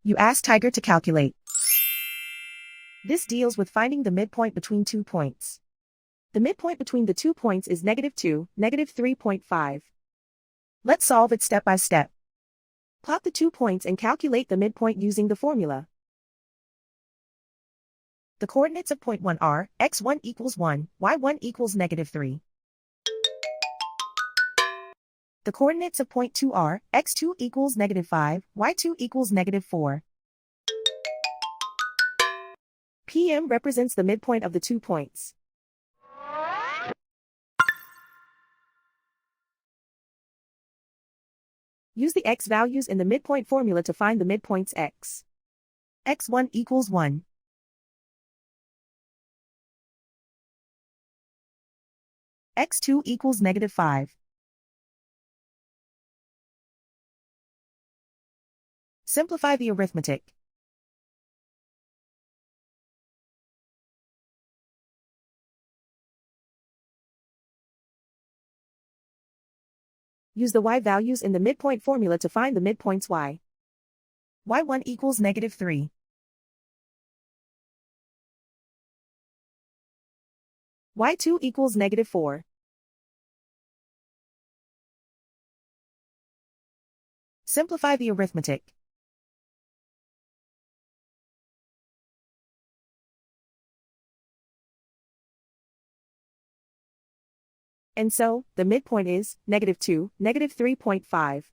You ask Tiger to calculate. This deals with finding the midpoint between 2 points. The midpoint between the 2 points is -2, -3.5. Let's solve it step by step. Plot the 2 points and calculate the midpoint using the formula. The coordinates of point 1 are x1 equals 1, y1 equals -3. The coordinates of point 2 are x2 equals -5, y2 equals -4. PM represents the midpoint of the 2 points. Use the x values in the midpoint formula to find the midpoints x. x1 equals 1. x2 equals -5. Simplify the arithmetic. Use the y values in the midpoint formula to find the midpoints y. y1 equals -3. y2 equals -4. Simplify the arithmetic. And so, the midpoint is -2, -3.5.